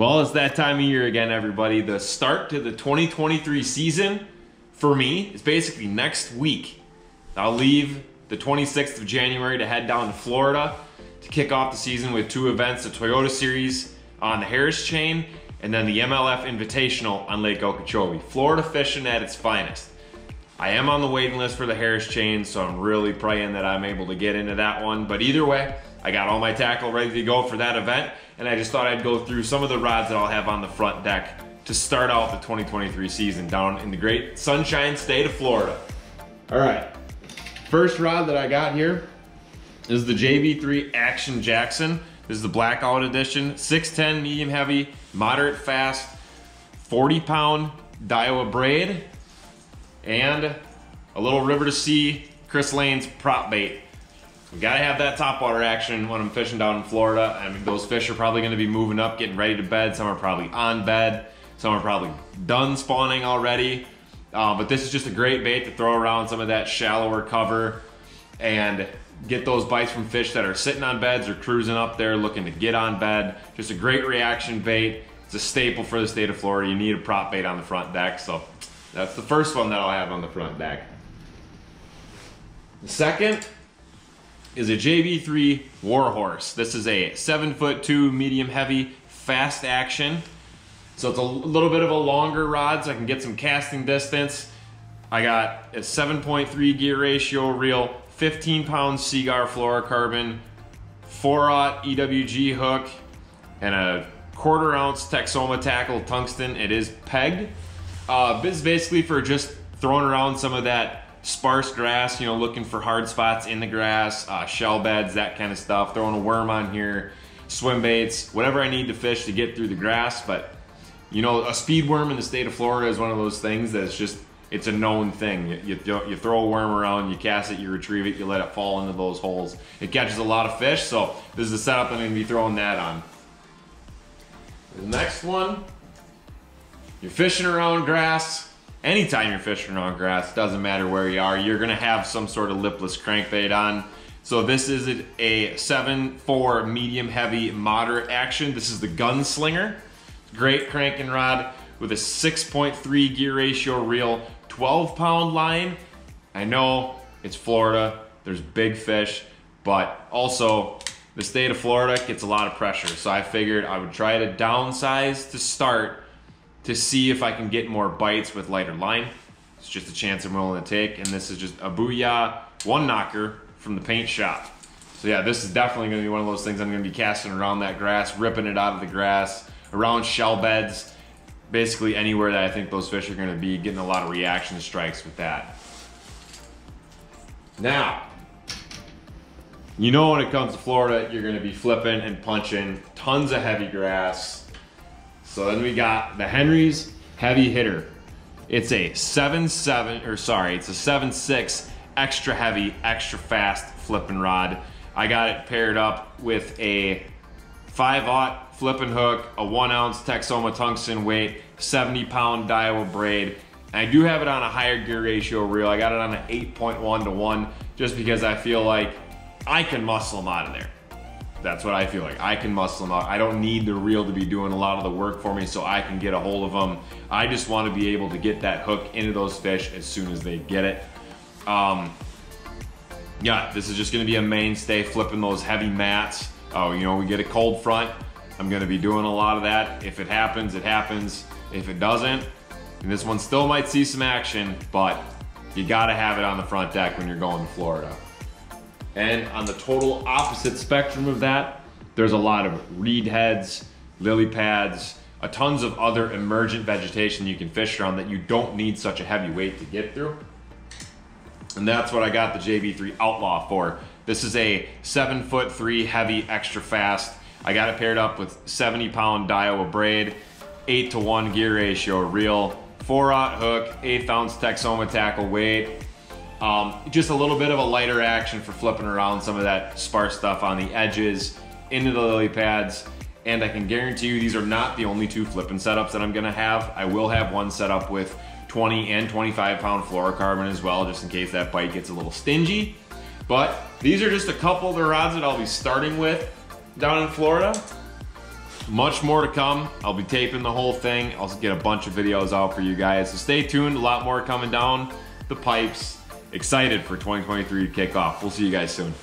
Well, it's that time of year again, everybody. The start to the 2023 season for me is basically next week. I'll leave the 26th of January to head down to Florida to kick off the season with two events, the Toyota Series on the Harris Chain and then the MLF Invitational on Lake Okeechobee. Florida fishing at its finest. I am on the waiting list for the Harris Chain, so I'm really praying that I'm able to get into that one. But either way, I got all my tackle ready to go for that event, and I just thought I'd go through some of the rods that I'll have on the front deck to start out the 2023 season down in the great sunshine state of Florida. All right, first rod that I got here is the JB3 Action Jackson. This is the blackout edition, 610 medium heavy, moderate fast, 40-pound Daiwa braid, and a little River to Sea Chris Lane's prop bait. We gotta have that topwater action when I'm fishing down in Florida. I mean, those fish are probably gonna be moving up, getting ready to bed. Some are probably on bed. Some are probably done spawning already. But this is just a great bait to throw around some of that shallower cover and get those bites from fish that are sitting on beds or cruising up there looking to get on bed. Just a great reaction bait. It's a staple for the state of Florida. You need a prop bait on the front deck. So that's the first one that I'll have on the front deck. The second is a JB3 Warhorse. This is a 7'2" medium heavy fast action. So it's a little bit of a longer rod so I can get some casting distance. I got a 7.3 gear ratio reel, 15-pound Seagar fluorocarbon, 4/0 EWG hook, and a 1/4 ounce Texoma tackle tungsten. It is pegged. This is basically for just throwing around some of that sparse grass, you know, looking for hard spots in the grass, shell beds, that kind of stuff. Throwing a worm on here, swim baits, whatever I need to fish to get through the grass. But you know, a speed worm in the state of Florida is one of those things that's just, it's a known thing. You throw a worm around, you cast it, you retrieve it, you let it fall into those holes. It catches a lot of fish, so this is the setup I'm going to be throwing that on. The next one, you're fishing around grass. Anytime you're fishing around grass, doesn't matter where you are, you're gonna have some sort of lipless crankbait on. So this is a 7.4 medium heavy moderate action. This is the Gunslinger. Great cranking rod with a 6.3 gear ratio reel, 12-pound line. I know it's Florida, there's big fish, but also the state of Florida gets a lot of pressure. So I figured I would try to downsize to start to see if I can get more bites with lighter line. It's just a chance I'm willing to take, and this is just a Booyah one knocker from the paint shop. So yeah, this is definitely gonna be one of those things I'm gonna be casting around that grass, ripping it out of the grass, around shell beds, basically anywhere that I think those fish are gonna be, getting a lot of reaction strikes with that. Now, you know when it comes to Florida, you're gonna be flipping and punching tons of heavy grass. So then we got the Henry's Heavy Hitter. It's a 7.6 extra heavy, extra fast flipping rod. I got it paired up with a 5/0 flipping hook, a 1 ounce Texoma tungsten weight, 70-pound Daiwa braid. And I do have it on a higher gear ratio reel. I got it on an 8.1 to 1 just because I feel like I can muscle them out of there. That's what I feel like. I can muscle them out. I don't need the reel to be doing a lot of the work for me so I can get a hold of them. I just want to be able to get that hook into those fish as soon as they get it. Yeah, this is just going to be a mainstay, flipping those heavy mats. Oh, you know, we get a cold front. I'm going to be doing a lot of that. If it happens, it happens. If it doesn't, and this one still might see some action, but you got to have it on the front deck when you're going to Florida. And on the total opposite spectrum of that, there's a lot of reed heads, lily pads, tons of other emergent vegetation you can fish around that you don't need such a heavy weight to get through. And that's what I got the JB3 Outlaw for. This is a 7'3" heavy, extra fast. I got it paired up with 70-pound Daiwa braid, 8 to 1 gear ratio reel, 4/0 hook, 1/8 ounce Texoma tackle weight. Just a little bit of a lighter action for flipping around some of that sparse stuff on the edges into the lily pads. And I can guarantee you these are not the only two flipping setups that I'm gonna have. I will have one set up with 20 and 25-pound fluorocarbon as well, just in case that bite gets a little stingy. But these are just a couple of the rods that I'll be starting with down in Florida. much more to come. I'll be taping the whole thing. I'll get a bunch of videos out for you guys. So stay tuned, a lot more coming down the pipes. Excited for 2023 to kick off. We'll see you guys soon.